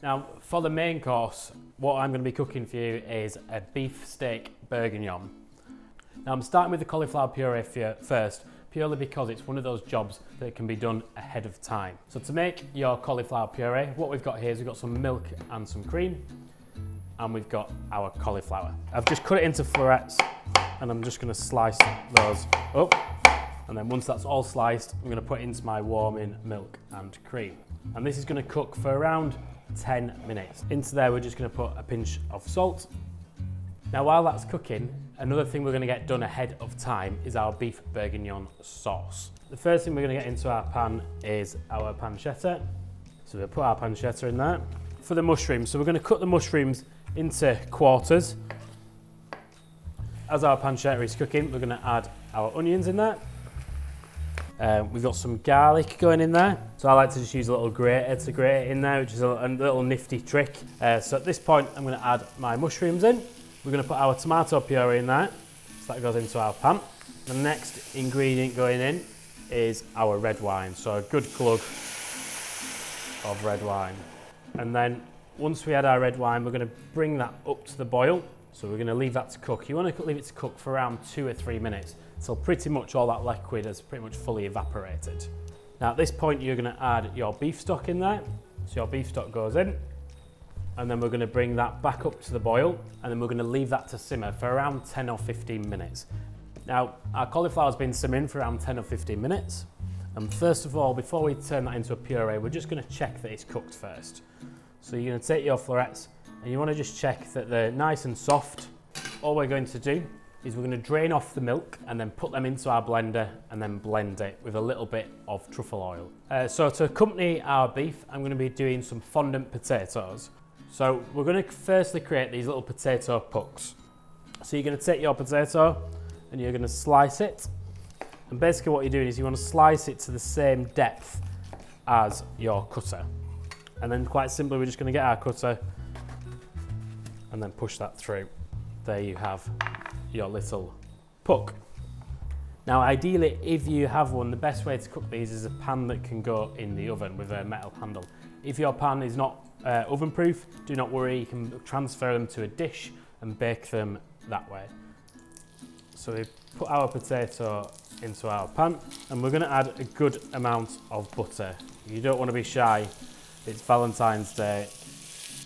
Now, for the main course, what I'm going to be cooking for you is a beef steak bourguignon. Now, I'm starting with the cauliflower puree first, purely because it's one of those jobs that can be done ahead of time. So to make your cauliflower puree, what we've got here is we've got some milk and some cream, and we've got our cauliflower. I've just cut it into florets, and I'm just going to slice those up. And then once that's all sliced, I'm going to put it into my warming milk and cream. And this is going to cook for around 10 minutes. Into there, we're just going to put a pinch of salt. Now, while that's cooking, another thing we're going to get done ahead of time is our beef bourguignon sauce. The first thing we're going to get into our pan is our pancetta. So we'll put our pancetta in there. For the mushrooms, so we're going to cut the mushrooms into quarters. As our pancetta is cooking, we're going to add our onions in there. We've got some garlic going in there, so I like to just use a little grater to grate it in there, which is a little nifty trick. So at this point, I'm going to add my mushrooms in. We're going to put our tomato puree in there, so that goes into our pan. The next ingredient going in is our red wine, so a good glug of red wine. And then once we add our red wine, we're going to bring that up to the boil. So we're going to leave that to cook. You want to leave it to cook for around 2 or 3 minutes. So pretty much all that liquid has pretty much fully evaporated. Now at this point, you're going to add your beef stock in there. So your beef stock goes in, and then we're going to bring that back up to the boil, and then we're going to leave that to simmer for around 10 or 15 minutes. Now our cauliflower's been simmering for around 10 or 15 minutes. And first of all, before we turn that into a puree, we're just going to check that it's cooked first. So you're going to take your florets, and you want to just check that they're nice and soft. All we're going to do is we're going to drain off the milk and then put them into our blender and then blend it with a little bit of truffle oil. So to accompany our beef, I'm going to be doing some fondant potatoes. So we're going to firstly create these little potato pucks. So you're going to take your potato and you're going to slice it. And basically what you're doing is you want to slice it to the same depth as your cutter. And then quite simply, we're just going to get our cutter and then push that through. There you have your little puck. Now ideally, if you have one, the best way to cook these is a pan that can go in the oven with a metal handle. If your pan is not oven proof, do not worry, you can transfer them to a dish and bake them that way. So we put our potato into our pan, and we're going to add a good amount of butter. You don't want to be shy, it's Valentine's Day.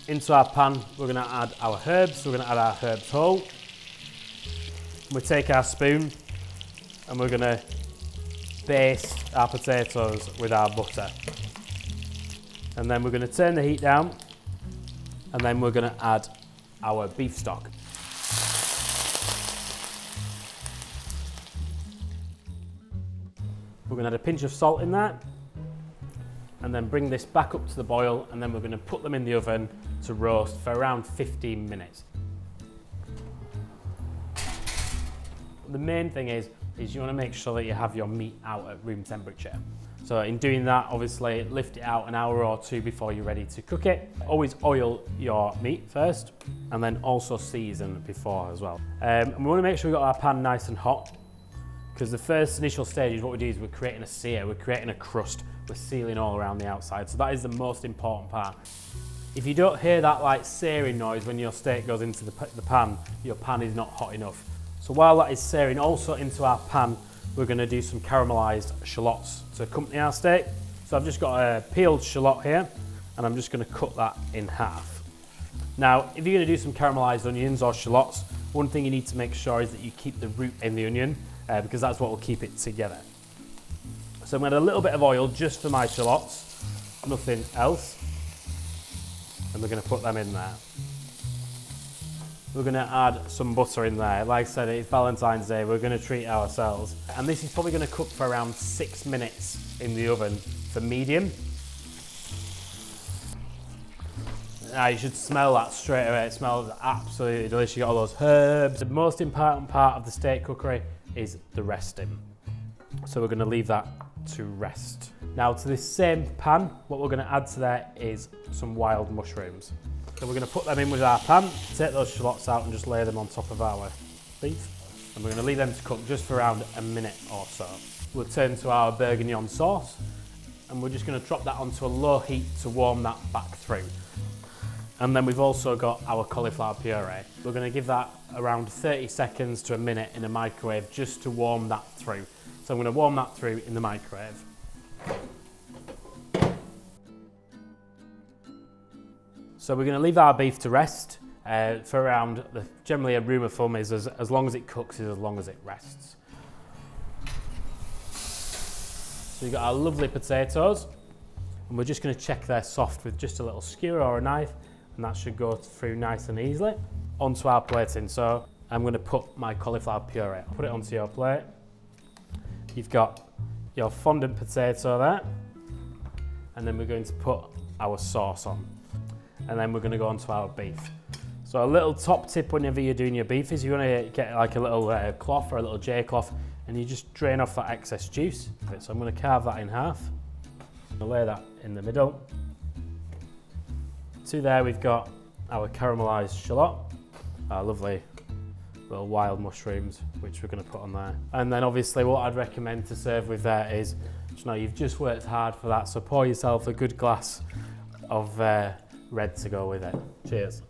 Into our pan, we're going to add our herbs. We're going to add our herbs whole. We take our spoon and we're going to baste our potatoes with our butter. And then we're going to turn the heat down, and then we're going to add our beef stock. We're going to add a pinch of salt in there, and then bring this back up to the boil, and then we're going to put them in the oven to roast for around 15 minutes. The main thing is you want to make sure that you have your meat out at room temperature. So in doing that, obviously lift it out an hour or two before you're ready to cook it. Always oil your meat first, and then also season before as well. And we want to make sure we've got our pan nice and hot, because the first initial stage is what we do is we're creating a sear, we're creating a crust, we're sealing all around the outside. So that is the most important part. If you don't hear that like searing noise when your steak goes into the pan, your pan is not hot enough. So while that is searing, also into our pan, we're going to do some caramelised shallots to accompany our steak. So I've just got a peeled shallot here, and I'm just going to cut that in half. Now, if you're going to do some caramelised onions or shallots, one thing you need to make sure is that you keep the root in the onion, because that's what will keep it together. So I'm going to add a little bit of oil just for my shallots, nothing else. And we're going to put them in there. We're going to add some butter in there. Like I said, it's Valentine's Day, we're going to treat ourselves. And this is probably going to cook for around 6 minutes in the oven for medium. Now you should smell that straight away. It smells absolutely delicious. You got all those herbs. The most important part of the steak cookery is the resting. So we're going to leave that to rest. Now to this same pan, what we're going to add to there is some wild mushrooms. So we're going to put them in with our pan, take those shallots out and just lay them on top of our beef. And we're going to leave them to cook just for around a minute or so. We'll turn to our bourguignon sauce, and we're just going to drop that onto a low heat to warm that back through. And then we've also got our cauliflower puree. We're going to give that around 30 seconds to a minute in a microwave just to warm that through. So I'm going to warm that through in the microwave. So we're going to leave our beef to rest for around, generally a rule of thumb is as long as it cooks is as long as it rests. So you've got our lovely potatoes, and we're just going to check they're soft with just a little skewer or a knife, and that should go through nice and easily. Onto our plating, so I'm going to put my cauliflower puree. I'll put it onto your plate. You've got your fondant potato there, and then we're going to put our sauce on, and then we're going to go on to our beef. So a little top tip whenever you're doing your beef is you want to get like a little cloth or a little J-cloth, and you just drain off that excess juice. So I'm going to carve that in half. I'll lay that in the middle. To there we've got our caramelised shallot, our lovely little wild mushrooms, which we're going to put on there. And then obviously what I'd recommend to serve with that is, you know, you've just worked hard for that, so pour yourself a good glass of red to go with it. Cheers.